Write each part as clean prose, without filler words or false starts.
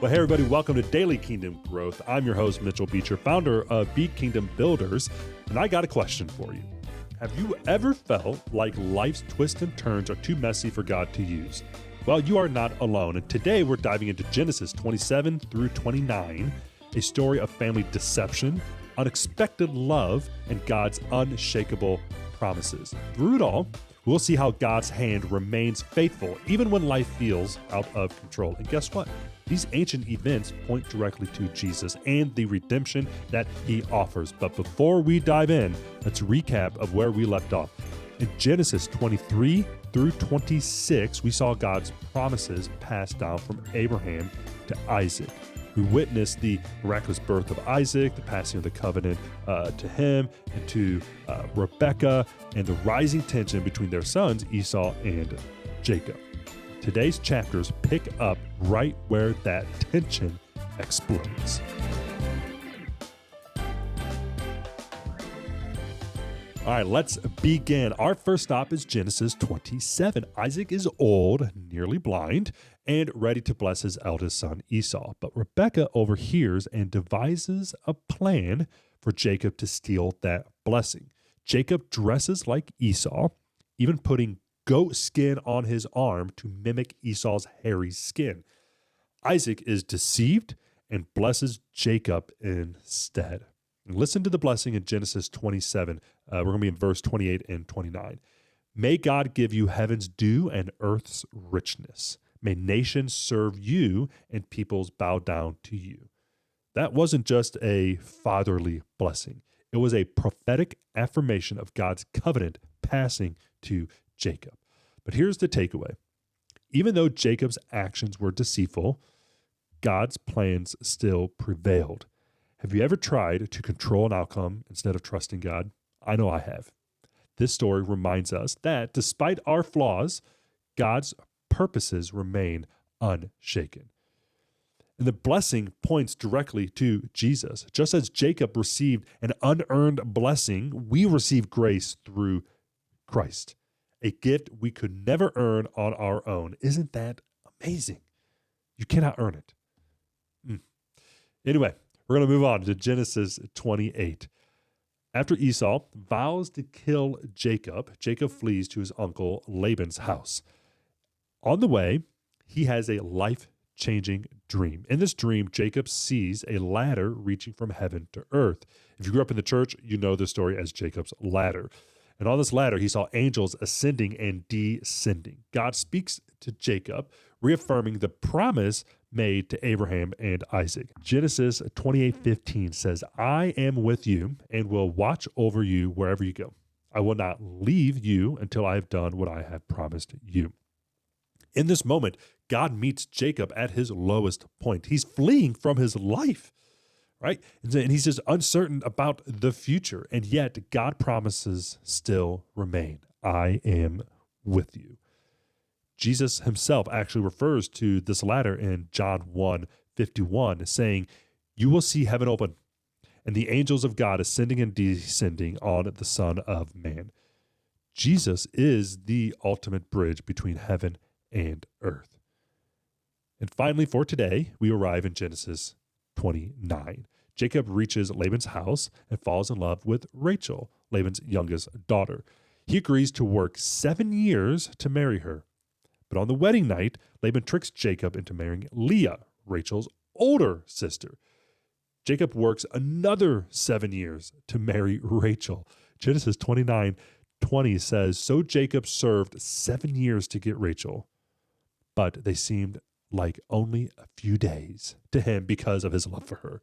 Well, hey, everybody, welcome to Daily Kingdom Growth. I'm your host, Mitchell Beecher, founder of Be Kingdom Builders, and I got a question for you. Have you ever felt like life's twists and turns are too messy for God to use? Well, you are not alone, and today we're diving into Genesis 27 through 29, a story of family deception, unexpected love, and God's unshakable promises. Through it all, we'll see how God's hand remains faithful even when life feels out of control. And guess what? These ancient events point directly to Jesus and the redemption that he offers. But before we dive in, let's recap of where we left off. In Genesis 23 through 26, we saw God's promises passed down from Abraham to Isaac. We witnessed the miraculous birth of Isaac, the passing of the covenant to him and to Rebekah, and the rising tension between their sons, Esau and Jacob. Today's chapters pick up right where that tension explodes. All right, let's begin. Our first stop is Genesis 27. Isaac is old, nearly blind, and ready to bless his eldest son Esau. But Rebekah overhears and devises a plan for Jacob to steal that blessing. Jacob dresses like Esau, even putting goat skin on his arm to mimic Esau's hairy skin. Isaac is deceived and blesses Jacob instead. And listen to the blessing in Genesis 27. We're going to be in verse 28 and 29. May God give you heaven's dew and earth's richness. May nations serve you and peoples bow down to you. That wasn't just a fatherly blessing. It was a prophetic affirmation of God's covenant passing to Jacob. But here's the takeaway. Even though Jacob's actions were deceitful, God's plans still prevailed. Have you ever tried to control an outcome instead of trusting God? I know I have. This story reminds us that despite our flaws, God's purposes remain unshaken. And the blessing points directly to Jesus. Just as Jacob received an unearned blessing, we receive grace through Christ, a gift we could never earn on our own. Isn't that amazing? You cannot earn it. Anyway, we're going to move on to Genesis 28. After Esau vows to kill Jacob, Jacob flees to his uncle Laban's house. On the way, he has a life-changing dream. In this dream, Jacob sees a ladder reaching from heaven to earth. If you grew up in the church, you know the story as Jacob's ladder. And on this ladder, he saw angels ascending and descending. God speaks to Jacob, reaffirming the promise made to Abraham and Isaac. Genesis 28:15 says, I am with you and will watch over you wherever you go. I will not leave you until I have done what I have promised you. In this moment, God meets Jacob at his lowest point. He's fleeing from his life, right? And he's just uncertain about the future. And yet God promises still remain. I am with you. Jesus himself actually refers to this ladder in John 1:51, saying, you will see heaven open and the angels of God ascending and descending on the Son of Man. Jesus is the ultimate bridge between heaven and earth. And finally, for today, we arrive in Genesis 29. Jacob reaches Laban's house and falls in love with Rachel, Laban's youngest daughter. He agrees to work 7 years to marry her. But on the wedding night, Laban tricks Jacob into marrying Leah, Rachel's older sister. Jacob works another 7 years to marry Rachel. Genesis 29:20 says, so Jacob served 7 years to get Rachel, but they seemed like only a few days to him because of his love for her.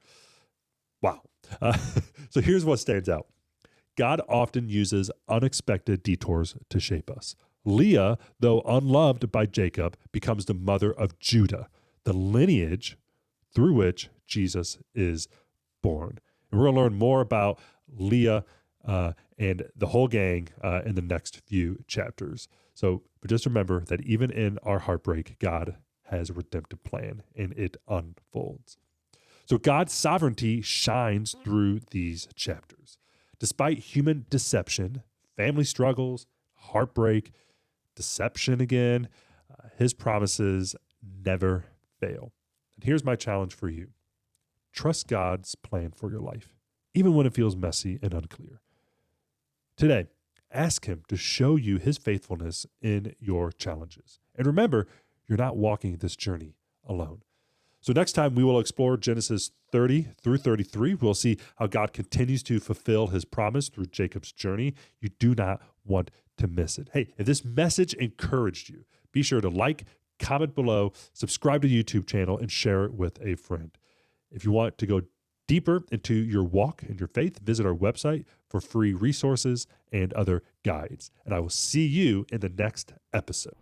Wow. So here's what stands out. God often uses unexpected detours to shape us. Leah, though unloved by Jacob, becomes the mother of Judah, the lineage through which Jesus is born. And we're going to learn more about Leah and the whole gang in the next few chapters. But just remember that even in our heartbreak, God has a redemptive plan, and it unfolds. So God's sovereignty shines through these chapters. Despite human deception, family struggles, heartbreak, deception again, his promises never fail. And here's my challenge for you. Trust God's plan for your life, even when it feels messy and unclear. Today, ask him to show you his faithfulness in your challenges. And remember, you're not walking this journey alone. So next time we will explore Genesis 30 through 33. We'll see how God continues to fulfill his promise through Jacob's journey. You do not want to miss it. Hey, if this message encouraged you, be sure to like, comment below, subscribe to the YouTube channel, and share it with a friend. If you want to go deeper into your walk and your faith, visit our website for free resources and other guides. And I will see you in the next episode.